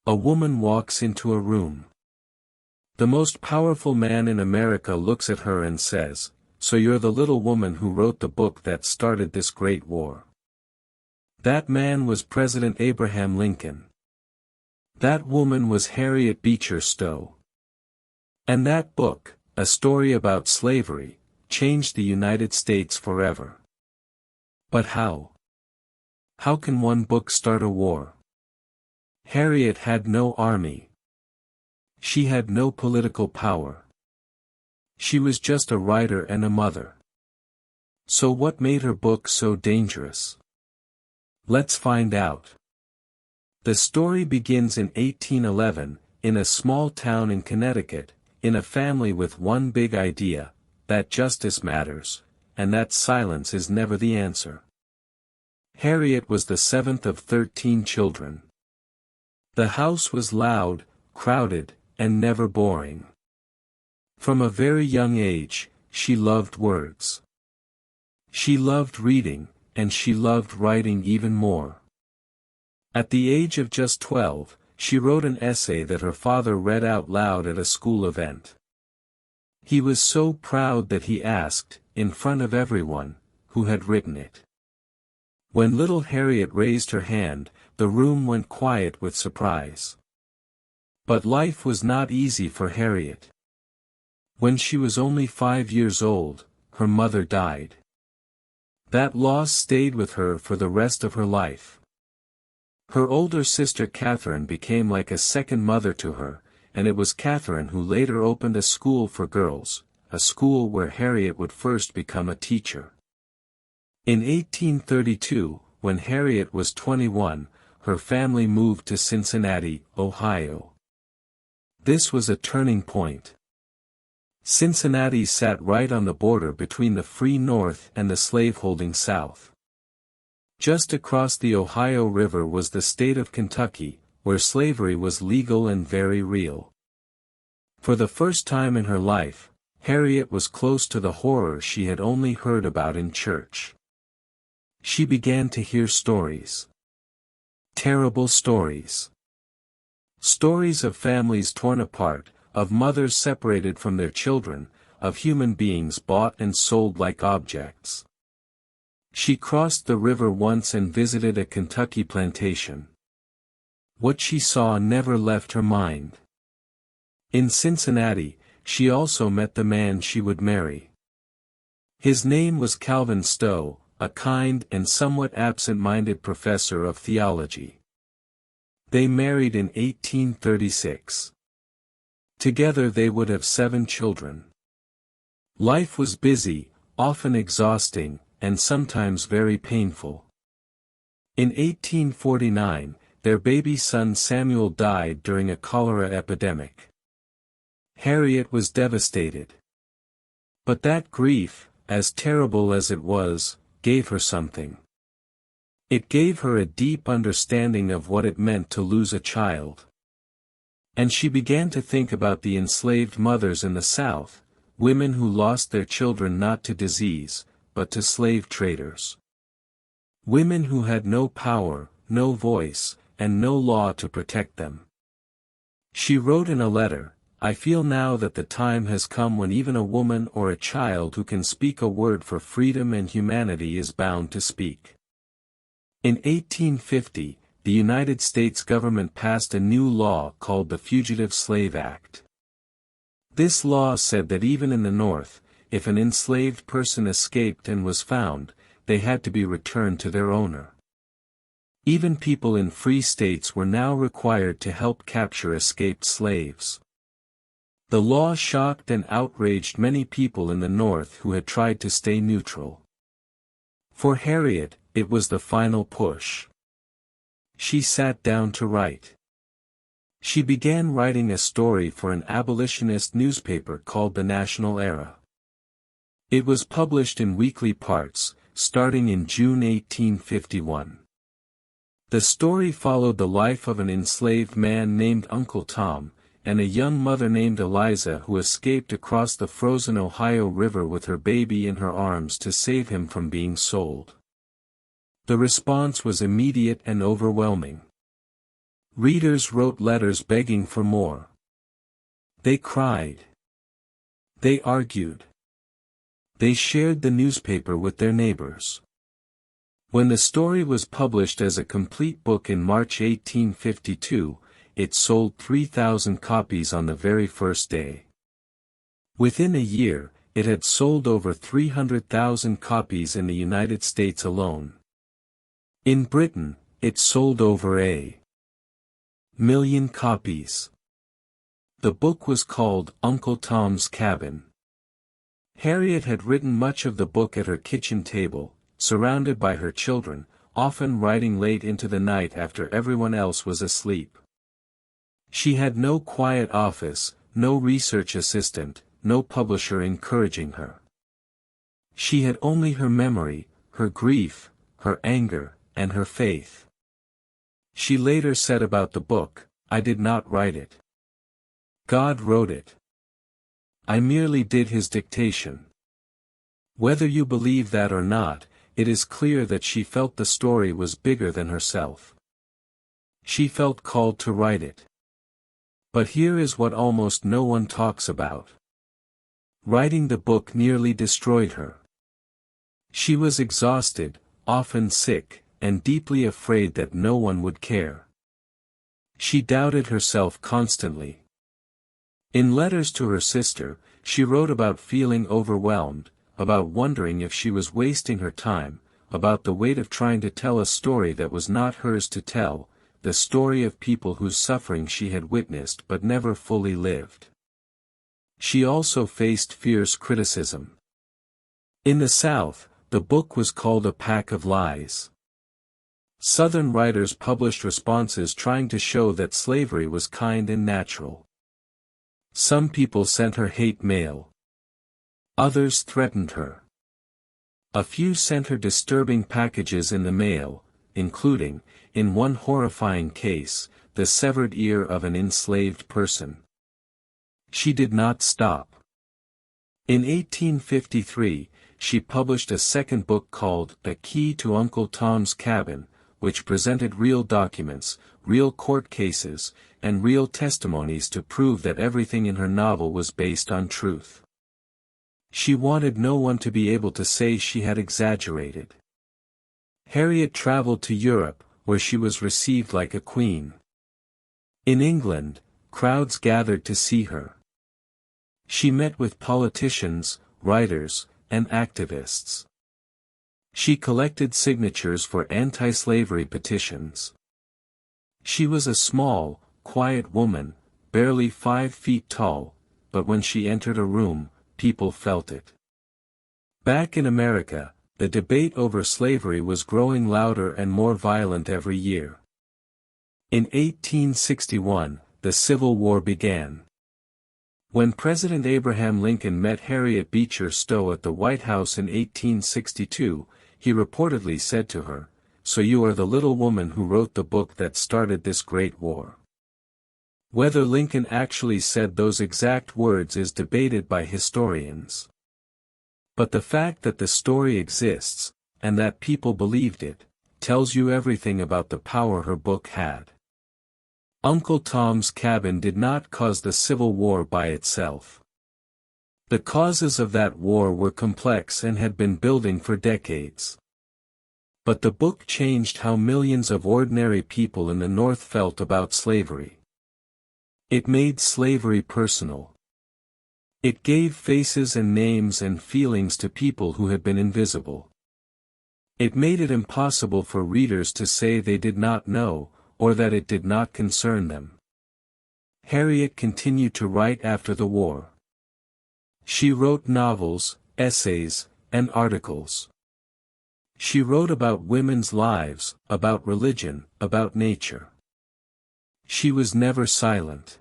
A woman walks into a room. The most powerful man in America looks at her and says, "So you're the little woman who wrote the book that started this great war." That man was President Abraham Lincoln. That woman was Harriet Beecher Stowe. And that book, a story about slavery, changed the United States forever. But how? How can one book start a war? Harriet had no army. She had no political power. She was just a writer and a mother. So what made her book so dangerous? Let's find out. The story begins in 1811, in a small town in Connecticut, in a family with one big idea, that justice matters, and that silence is never the answer. Harriet was the seventh of 13 children. The house was loud, crowded, and never boring. From a very young age, she loved words. She loved reading, and she loved writing even more. At the age of just 12, she wrote an essay that her father read out loud at a school event. He was so proud that he asked, in front of everyone, who had written it. When little Harriet raised her hand, the room went quiet with surprise. But life was not easy for Harriet. When she was only 5 years old, her mother died. That loss stayed with her for the rest of her life. Her older sister Catherine became like a second mother to her, and it was Catherine who later opened a school for girls, a school where Harriet would first become a teacher. In 1832, when Harriet was 21, her family moved to Cincinnati, Ohio. This was a turning point. Cincinnati sat right on the border between the free North and the slaveholding South. Just across the Ohio River was the state of Kentucky, where slavery was legal and very real. For the first time in her life, Harriet was close to the horror she had only heard about in church. She began to hear stories. Terrible stories. Stories of families torn apart, of mothers separated from their children, of human beings bought and sold like objects. She crossed the river once and visited a Kentucky plantation. What she saw never left her mind. In Cincinnati, she also met the man she would marry. His name was Calvin Stowe, a kind and somewhat absent-minded professor of theology. They married in 1836. Together they would have 7 children. Life was busy, often exhausting, and sometimes very painful. In 1849, their baby son Samuel died during a cholera epidemic. Harriet was devastated. But that grief, as terrible as it was, gave her something. It gave her a deep understanding of what it meant to lose a child. And she began to think about the enslaved mothers in the South, women who lost their children not to disease, but to slave traders. Women who had no power, no voice, and no law to protect them. She wrote in a letter, "I feel now that the time has come when even a woman or a child who can speak a word for freedom and humanity is bound to speak." In 1850, the United States government passed a new law called the Fugitive Slave Act. This law said that even in the North, if an enslaved person escaped and was found, they had to be returned to their owner. Even people in free states were now required to help capture escaped slaves. The law shocked and outraged many people in the North who had tried to stay neutral. For Harriet, it was the final push. She sat down to write. She began writing a story for an abolitionist newspaper called the National Era. It was published in weekly parts, starting in June 1851. The story followed the life of an enslaved man named Uncle Tom, and a young mother named Eliza who escaped across the frozen Ohio River with her baby in her arms to save him from being sold. The response was immediate and overwhelming. Readers wrote letters begging for more. They cried. They argued. They shared the newspaper with their neighbors. When the story was published as a complete book in March 1852, it sold 3,000 copies on the very first day. Within a year, it had sold over 300,000 copies in the United States alone. In Britain, it sold over 1,000,000 copies. The book was called Uncle Tom's Cabin. Harriet had written much of the book at her kitchen table, surrounded by her children, often writing late into the night after everyone else was asleep. She had no quiet office, no research assistant, no publisher encouraging her. She had only her memory, her grief, her anger, and her faith. She later said about the book, "I did not write it. God wrote it. I merely did his dictation." Whether you believe that or not, it is clear that she felt the story was bigger than herself. She felt called to write it. But here is what almost no one talks about. Writing the book nearly destroyed her. She was exhausted, often sick, and deeply afraid that no one would care. She doubted herself constantly. In letters to her sister, she wrote about feeling overwhelmed, about wondering if she was wasting her time, about the weight of trying to tell a story that was not hers to tell, the story of people whose suffering she had witnessed but never fully lived. She also faced fierce criticism. In the South, the book was called a pack of lies. Southern writers published responses trying to show that slavery was kind and natural. Some people sent her hate mail. Others threatened her. A few sent her disturbing packages in the mail, including, in one horrifying case, the severed ear of an enslaved person. She did not stop. In 1853, she published a second book called The Key to Uncle Tom's Cabin, which presented real documents, real court cases, and real testimonies to prove that everything in her novel was based on truth. She wanted no one to be able to say she had exaggerated. Harriet traveled to Europe, where she was received like a queen. In England, crowds gathered to see her. She met with politicians, writers, and activists. She collected signatures for anti-slavery petitions. She was a small, quiet woman, barely 5 feet tall, but when she entered a room, people felt it. Back in America, the debate over slavery was growing louder and more violent every year. In 1861, the Civil War began. When President Abraham Lincoln met Harriet Beecher Stowe at the White House in 1862, he reportedly said to her, "So you are the little woman who wrote the book that started this great war." Whether Lincoln actually said those exact words is debated by historians. But the fact that the story exists, and that people believed it, tells you everything about the power her book had. Uncle Tom's Cabin did not cause the Civil War by itself. The causes of that war were complex and had been building for decades. But the book changed how millions of ordinary people in the North felt about slavery. It made slavery personal. It gave faces and names and feelings to people who had been invisible. It made it impossible for readers to say they did not know, or that it did not concern them. Harriet continued to write after the war. She wrote novels, essays, and articles. She wrote about women's lives, about religion, about nature. She was never silent.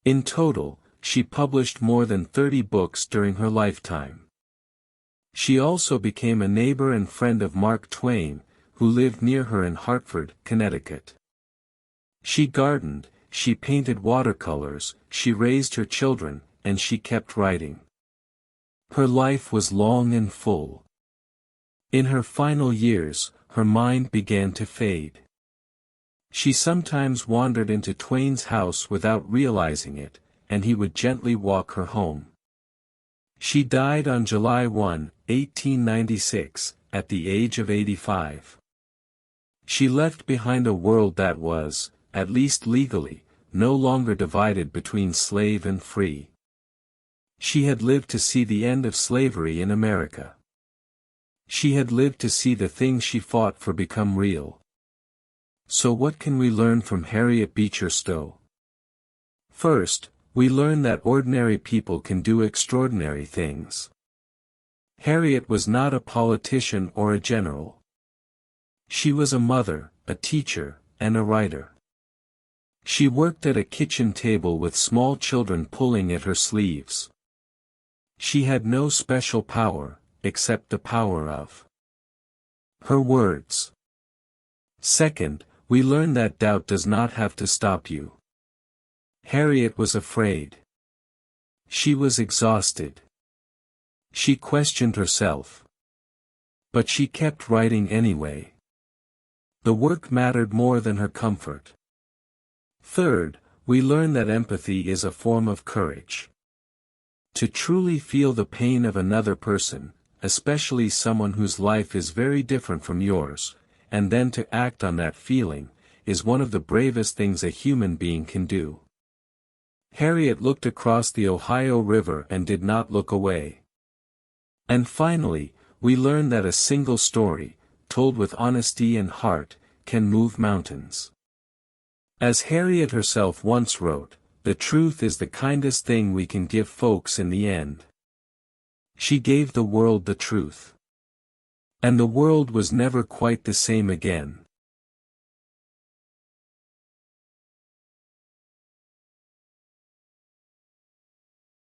In total, she published more than 30 books during her lifetime. She also became a neighbor and friend of Mark Twain, who lived near her in Hartford, Connecticut. She gardened, she painted watercolors, she raised her children, and she kept writing. Her life was long and full. In her final years, her mind began to fade. She sometimes wandered into Twain's house without realizing it, and he would gently walk her home. She died on July 1, 1896, at the age of 85. She left behind a world that was, at least legally, no longer divided between slave and free. She had lived to see the end of slavery in America. She had lived to see the things she fought for become real. So what can we learn from Harriet Beecher Stowe? First, we learn that ordinary people can do extraordinary things. Harriet was not a politician or a general. She was a mother, a teacher, and a writer. She worked at a kitchen table with small children pulling at her sleeves. She had no special power, except the power of her words. Second, we learn that doubt does not have to stop you. Harriet was afraid. She was exhausted. She questioned herself. But she kept writing anyway. The work mattered more than her comfort. Third, we learn that empathy is a form of courage. To truly feel the pain of another person, especially someone whose life is very different from yours, and then to act on that feeling, is one of the bravest things a human being can do. Harriet looked across the Ohio River and did not look away. And finally, we learn that a single story, told with honesty and heart, can move mountains. As Harriet herself once wrote, "The truth is the kindest thing we can give folks in the end." She gave the world the truth. And the world was never quite the same again.